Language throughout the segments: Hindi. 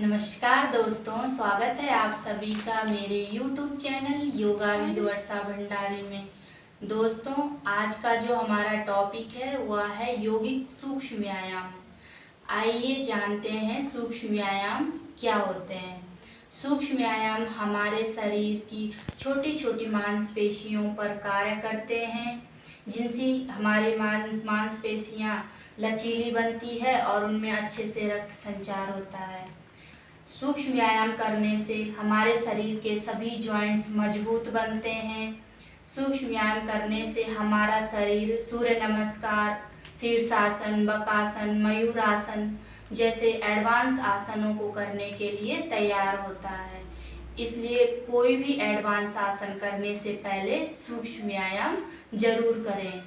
नमस्कार दोस्तों, स्वागत है आप सभी का मेरे YouTube चैनल योगा विद वर्षा भंडारी में। दोस्तों, आज का जो हमारा टॉपिक है वह है यौगिक सूक्ष्म व्यायाम। आइए जानते हैं सूक्ष्म व्यायाम क्या होते हैं। सूक्ष्म व्यायाम हमारे शरीर की छोटी छोटी मांसपेशियों पर कार्य करते हैं, जिनसे हमारी मांसपेशियां लचीली बनती है और उनमें अच्छे से रक्त संचार होता है। सूक्ष्म व्यायाम करने से हमारे शरीर के सभी जॉइंट्स मजबूत बनते हैं। सूक्ष्म व्यायाम करने से हमारा शरीर सूर्य नमस्कार, शीर्षासन, बकासन, मयूरासन जैसे एडवांस आसनों को करने के लिए तैयार होता है। इसलिए कोई भी एडवांस आसन करने से पहले सूक्ष्म व्यायाम जरूर करें।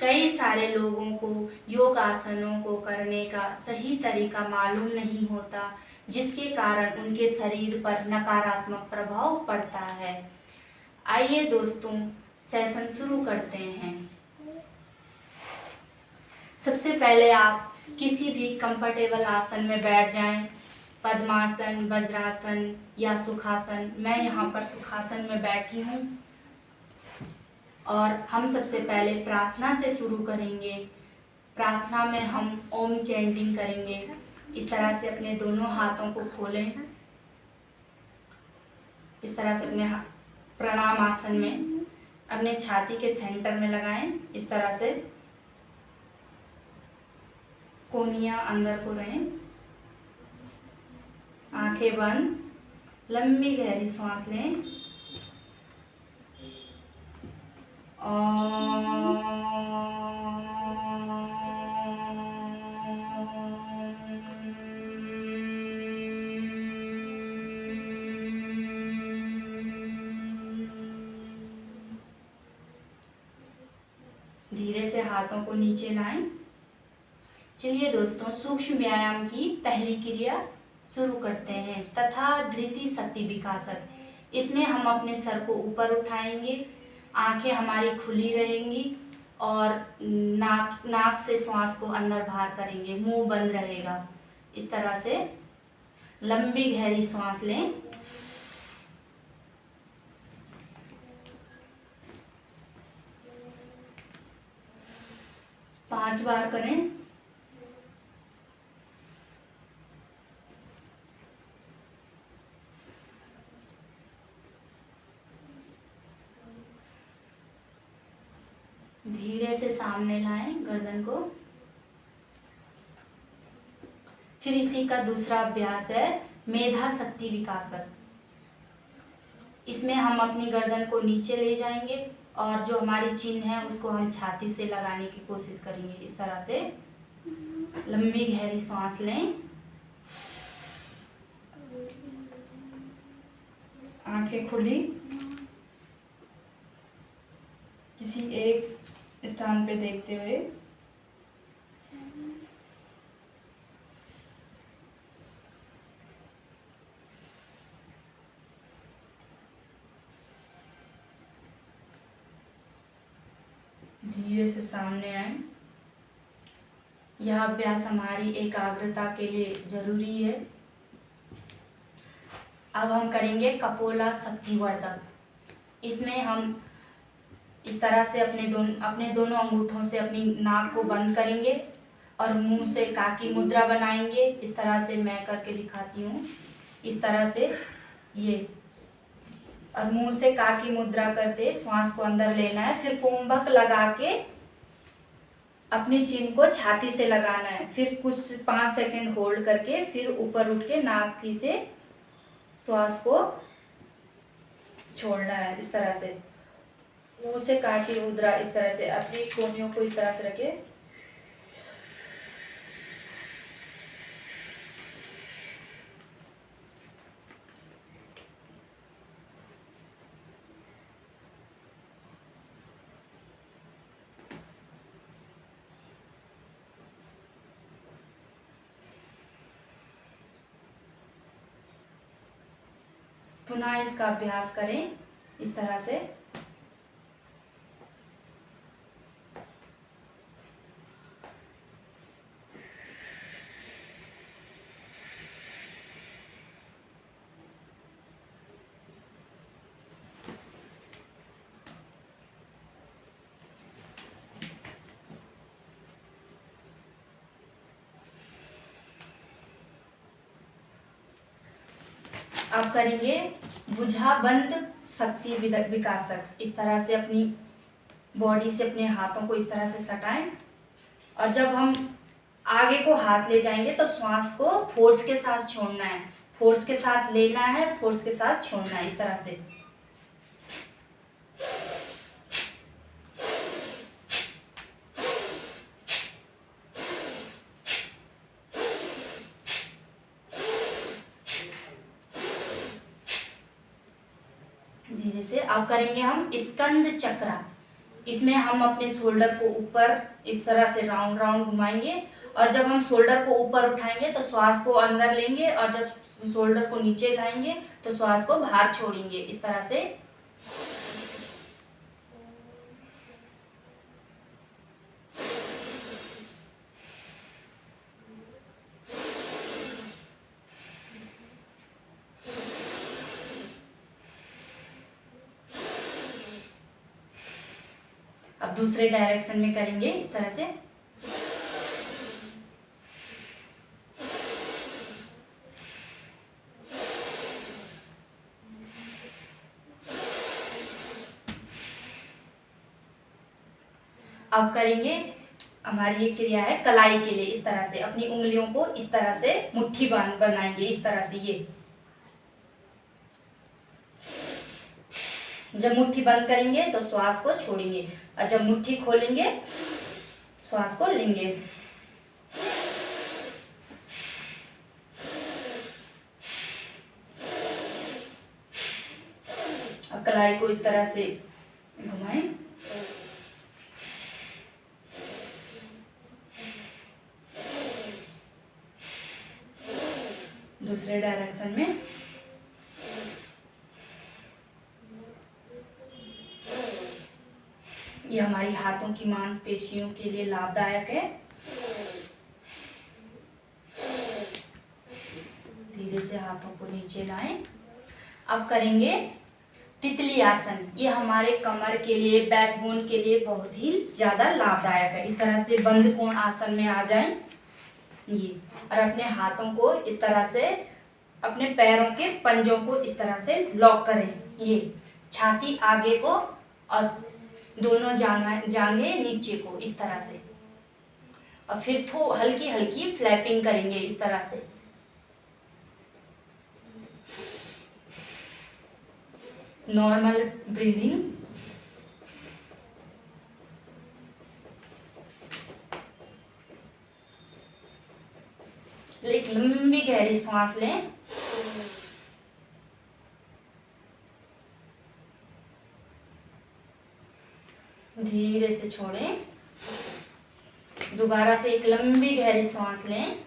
कई सारे लोगों को योग आसनों को करने का सही तरीका मालूम नहीं होता, जिसके कारण उनके शरीर पर नकारात्मक प्रभाव पड़ता है। आइए दोस्तों, सेशन शुरू करते हैं। सबसे पहले आप किसी भी कंफर्टेबल आसन में बैठ जाएं। पद्मासन, वज्रासन या सुखासन। मैं यहाँ पर सुखासन में बैठी हूँ और हम सबसे पहले प्रार्थना से शुरू करेंगे। प्रार्थना में हम ओम चैंटिंग करेंगे। इस तरह से अपने दोनों हाथों को खोलें। इस तरह से अपने प्रणाम आसन में अपने छाती के सेंटर में लगाएं। इस तरह से कोहनियाँ अंदर को रहें, आंखें बंद, लंबी गहरी सांस लें। धीरे से हाथों को नीचे लाएं। चलिए दोस्तों, सूक्ष्म व्यायाम की पहली क्रिया शुरू करते हैं। तथा धृति शक्ति विकासक। इसमें हम अपने सर को ऊपर उठाएंगे, आंखें हमारी खुली रहेंगी और नाक से श्वास को अंदर बाहर करेंगे, मुंह बंद रहेगा। इस तरह से लंबी गहरी सांस लें। पांच बार करें। धीरे से सामने लाएं गर्दन को। फिर इसी का दूसरा अभ्यास है मेधा शक्ति विकासक। इसमें हम अपनी गर्दन को नीचे ले जाएंगे और जो हमारी चिन्ह है उसको हम छाती से लगाने की कोशिश करेंगे। इस तरह से लंबी गहरी सांस लें, आंखें खुली, किसी एक स्थान पे देखते हुए धीरे से सामने आए। यह अभ्यास हमारी एकाग्रता के लिए जरूरी है। अब हम करेंगे कपोला शक्तिवर्धक। इसमें हम इस तरह से अपने दोनों अंगूठों से अपनी नाक को बंद करेंगे और मुंह से काकी मुद्रा बनाएंगे। इस तरह से मैं करके दिखाती हूँ। इस तरह से ये, और मुंह से काकी मुद्रा करते श्वास को अंदर लेना है। फिर कुंभक लगा के अपनी चिन्ह को छाती से लगाना है। फिर कुछ 5 सेकंड होल्ड करके फिर ऊपर उठ के नाक से श्वास को छोड़ना है। इस तरह से मुंह से काकी मुद्रा, इस तरह से अपनी कोहनियों को इस तरह से रखे। पुनः इसका अभ्यास करें इस तरह से। आप करेंगे भुजाबंद शक्ति विकासक। इस तरह से अपनी बॉडी से अपने हाथों को इस तरह से सटाएं, और जब हम आगे को हाथ ले जाएंगे तो श्वास को फोर्स के साथ छोड़ना है, फोर्स के साथ लेना है, फोर्स के साथ छोड़ना है, इस तरह से। धीरे से अब करेंगे हम स्कंद चक्र। इसमें हम अपने शोल्डर को ऊपर इस तरह से राउंड राउंड घुमाएंगे, और जब हम शोल्डर को ऊपर उठाएंगे तो श्वास को अंदर लेंगे, और जब शोल्डर को नीचे लाएंगे तो श्वास को बाहर छोड़ेंगे, इस तरह से। अब दूसरे डायरेक्शन में करेंगे इस तरह से। अब करेंगे, हमारी ये क्रिया है कलाई के लिए। इस तरह से अपनी उंगलियों को इस तरह से मुट्ठी बांध बनाएंगे, इस तरह से। ये जब मुट्ठी बंद करेंगे तो श्वास को छोड़ेंगे, और जब मुट्ठी खोलेंगे श्वास को लेंगे। अब कलाई को इस तरह से घुमाएं। दूसरे डायरेक्शन में। ये हमारी हाथों की मांसपेशियों के लिए लाभदायक है। धीरे से हाथों को नीचे लाएं। अब करेंगे तितली आसन। ये हमारे कमर के लिए, बैकबोन के लिए बहुत ही ज्यादा लाभदायक है। इस तरह से बंद कोण आसन में आ जाएं ये, और अपने हाथों को इस तरह से अपने पैरों के पंजों को इस तरह से लॉक करें। ये छाती आगे को और दोनों जांघें नीचे को, इस तरह से। और फिर हल्की हल्की फ्लैपिंग करेंगे इस तरह से। Normal breathing. एक लंबी गहरी सांस लें। धीरे से छोड़ें। दोबारा से एक लंबी गहरी सांस लें।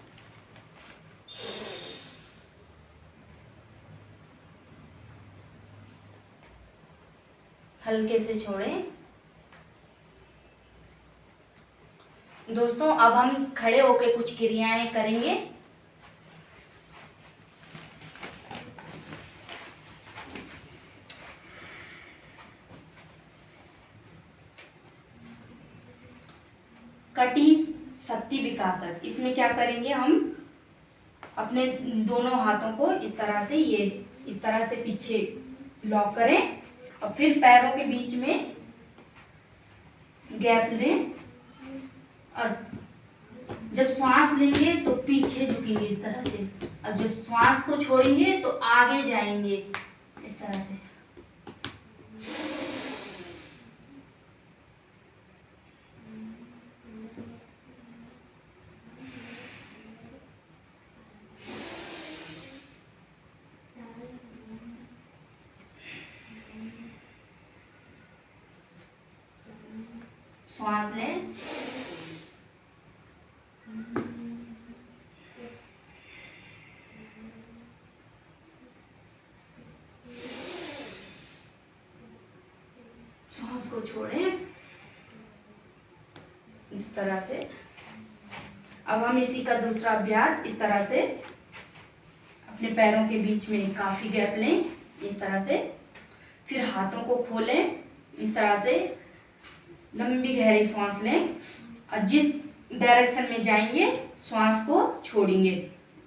हल्के से छोड़ें। दोस्तों, अब हम खड़े होकर कुछ क्रियाएं करेंगे। कटी शक्ति विकासक। इसमें क्या करेंगे, हम अपने दोनों हाथों को इस तरह से, ये इस तरह से पीछे लॉक करें, और फिर पैरों के बीच में गैप लें, और जब श्वास लेंगे तो पीछे झुकेंगे इस तरह से, और जब श्वास को छोड़ेंगे तो आगे जाएंगे इस तरह से। श्वास लें। श्वास को छोड़ें इस तरह से। अब हम इसी का दूसरा अभ्यास इस तरह से अपने पैरों के बीच में काफी गैप लें इस तरह से, फिर हाथों को खोलें इस तरह से, लंबी गहरी सांस लें, और जिस डायरेक्शन में जाएंगे श्वास को छोड़ेंगे।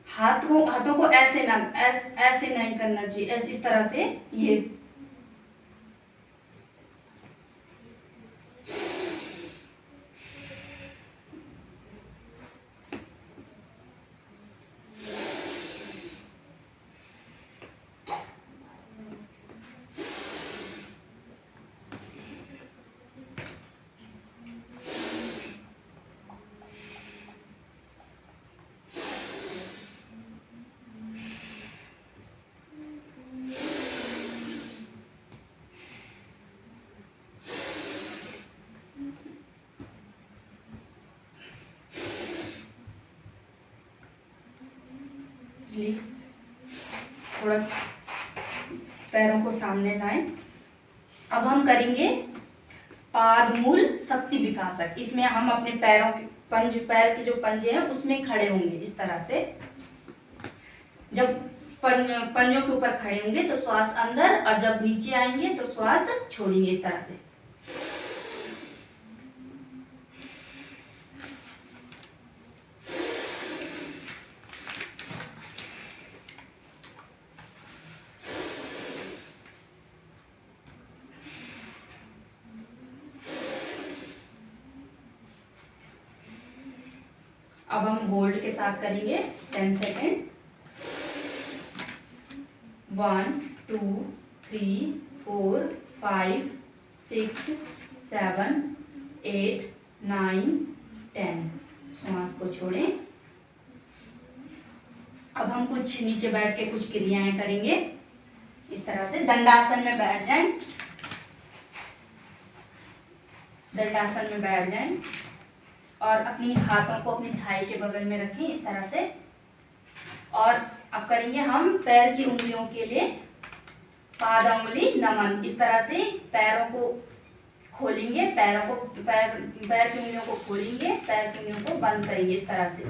हाथों को ऐसे नहीं करना चाहिए, ऐसे इस तरह से ये। रिलैक्स, थोड़ा पैरों को सामने लाएं। अब हम करेंगे पादमूल शक्ति विकासक। इसमें हम अपने पैरों के पैर के जो पंजे हैं उसमें खड़े होंगे इस तरह से। जब पंजों के ऊपर खड़े होंगे तो श्वास अंदर, और जब नीचे आएंगे तो श्वास छोड़ेंगे इस तरह से। अब हम होल्ड के साथ करेंगे 10 सेकेंड। 1 2 3 4 5 6 7 8 9 10। श्वास को छोड़ें। अब हम कुछ नीचे बैठ के कुछ क्रियाएं करेंगे इस तरह से। दंडासन में बैठ जाएं, दंडासन में बैठ जाएं और अपनी हाथों को अपनी थाई के बगल में रखें इस तरह से। और अब करेंगे हम पैर की उंगलियों के लिए पादांगुली नमन। इस तरह से पैरों को खोलेंगे, पैर की उंगलियों को खोलेंगे, पैर की उंगलियों को बंद करेंगे इस तरह से।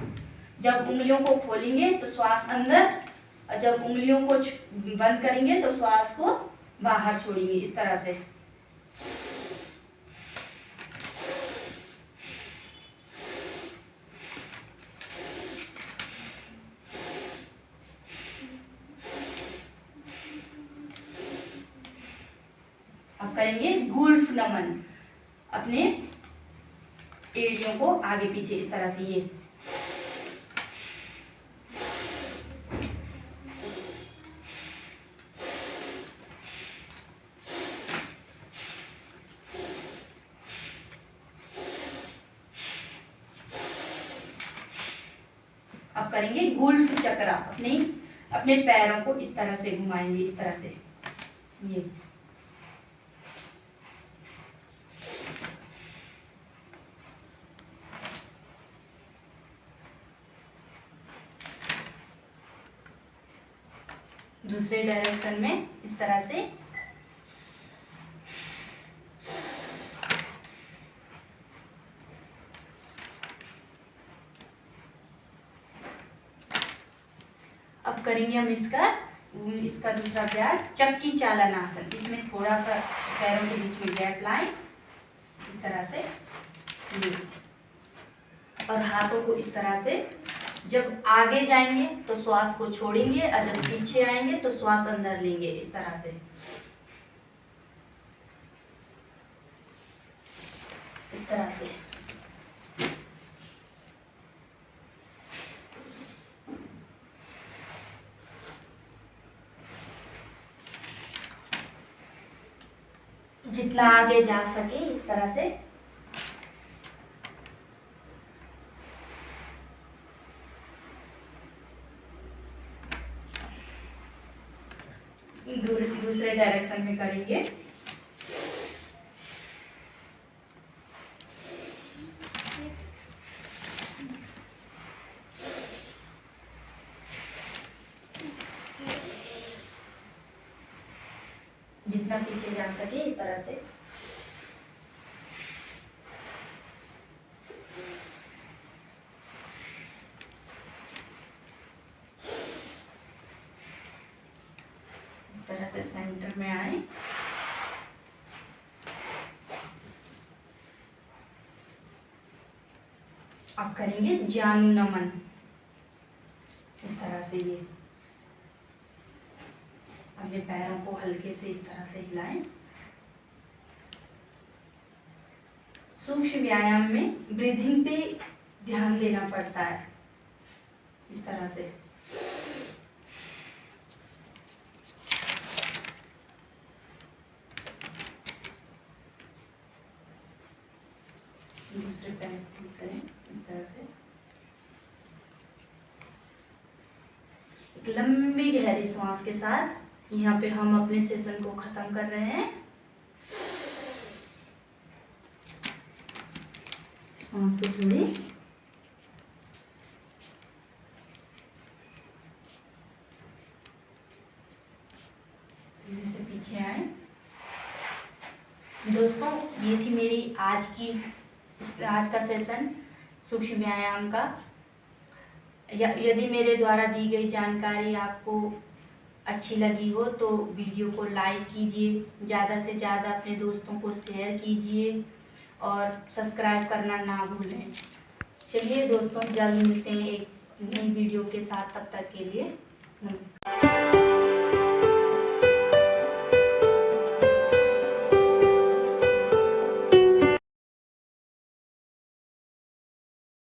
जब उंगलियों को खोलेंगे तो श्वास अंदर, और जब उंगलियों को बंद करेंगे तो श्वास को बाहर छोड़ेंगे इस तरह से। अब करेंगे गुल्फ नमन। अपने एड़ियों को आगे पीछे इस तरह से ये। अब करेंगे गुल्फ चक्र। अपने पैरों को इस तरह से घुमाएंगे इस तरह से ये। दूसरे डायरेक्शन में इस तरह से। अब करेंगे हम इसका दूसरा अभ्यास चक्की चालन आसन। इसमें थोड़ा सा पैरों के बीच में गैप लाएं इस तरह से ये। और हाथों को इस तरह से, जब आगे जाएंगे तो श्वास को छोड़ेंगे, और जब पीछे आएंगे तो श्वास अंदर लेंगे इस तरह से। इस तरह से जितना आगे जा सके इस तरह से। दूसरे डायरेक्शन में करेंगे। जितना पीछे जा सके इस तरह से। इस तरह से सेंटर में आए। अब करेंगे जानु नमन इस तरह से ये। अपने पैरों को हल्के से इस तरह से हिलाएं। सूक्ष्म व्यायाम में ब्रीथिंग पे ध्यान देना पड़ता है, इस तरह से। दूसरे पैर से करें इस तरह से। एक लंबी गहरी सांस के साथ यहाँ पे हम अपने सेशन को खत्म कर रहे हैं। सांस को छोड़िए। धीरे से पीछे आए। दोस्तों, ये थी मेरी आज का सेशन सूक्ष्म व्यायाम का। यदि मेरे द्वारा दी गई जानकारी आपको अच्छी लगी हो तो वीडियो को लाइक कीजिए, ज़्यादा से ज़्यादा अपने दोस्तों को शेयर कीजिए और सब्सक्राइब करना ना भूलें। चलिए दोस्तों, जल्द मिलते हैं एक नई वीडियो के साथ। तब तक के लिए नमस्कार।